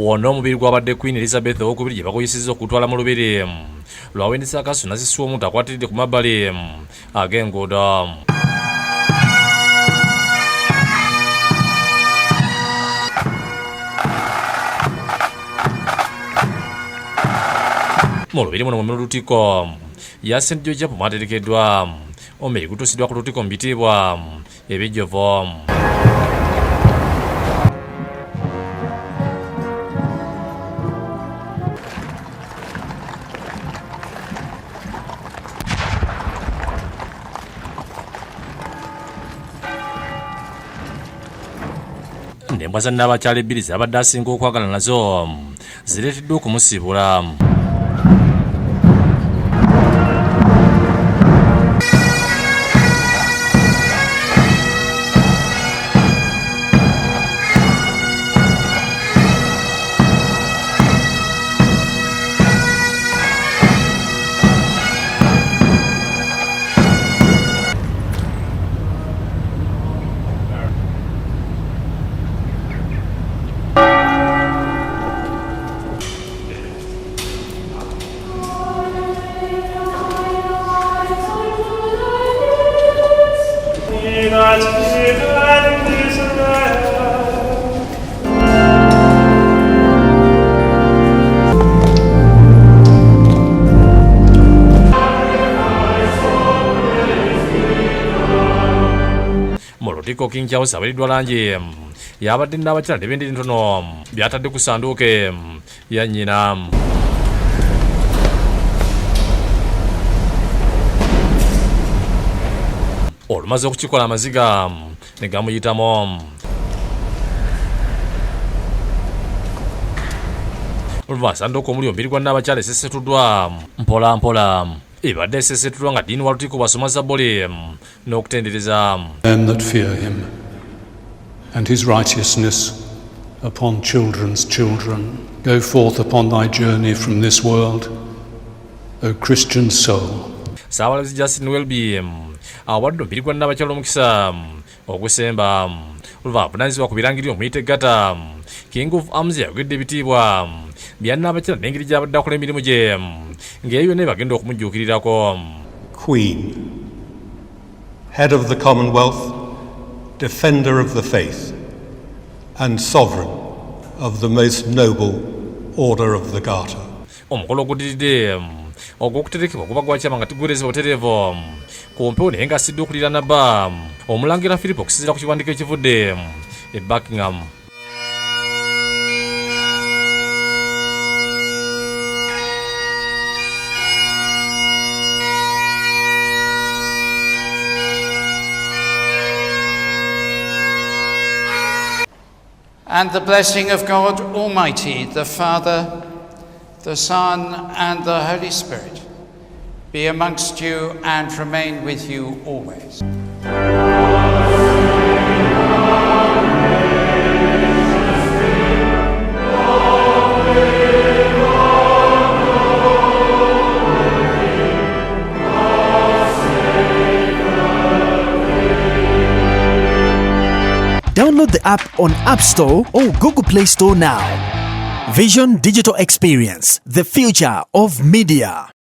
wonna omubiri gw'abadde Queen Elizabeth II gye baguyisizza okutwala mu lubiri lwawendesa akasu nazisuwa omuntu akwatiridde ku mabbali ag'enguudo. Mu lubiri muno mu lutiko ya St George mwaterekeddwa omubiri gutuusiddwa ku lutiko mu bitiibwa ebijjovu. Embwa za Nnaabakyala ebbiri zabadde asinga okwagala nazo zireeteddwa okumusibula. Mulutiko King Charles abaliddwa langi yabadde Nnaabakyala n'ebindiri ntono byatadde ku sanduuke ya nnyina. Olumaze okukikola amaziga ne gamuyitamu. Oluva sanduuke omuli omubiri gwa Nnaabakyala esesetuddwa mpola mpola. Ebadde esesetuddwa nga ddiini wa Lutiko bw'asoma Zabbuli n'okutendereza. Them that fear him, and his righteousness upon children's children. Go forth upon thy journey from this world, O Christian soul. Ssaabalamuzi Justin Welby awadde omubiri gwa Nnaabakyala omukisa ogusemba. Oluva avunaanyizibwa ku birangiriro omuyita eggata King of Arms yayogedde ebitiibwa bya Nnaabakyala n'engeri gy'abadde akola emirimu gye ng'eyo yonna bagenda okumujjuukirirako. Queen, head of the Commonwealth, defender of the faith, and sovereign of the most noble order of the Garter. Omukolo oguddiridde ogw'okuterekebwa guba gwakyama nga tiguweereza butereevu ku mpewo naye ng'asidde okulira nabba omulangira Philip okusinziira ku kiwandiiko ekivudde e Buckingham. And the blessing of God Almighty, the Father, the Son, and the Holy Spirit be amongst you and remain with you always. Download the app on App Store or Google Play Store now. Vision Digital Experience, the future of media.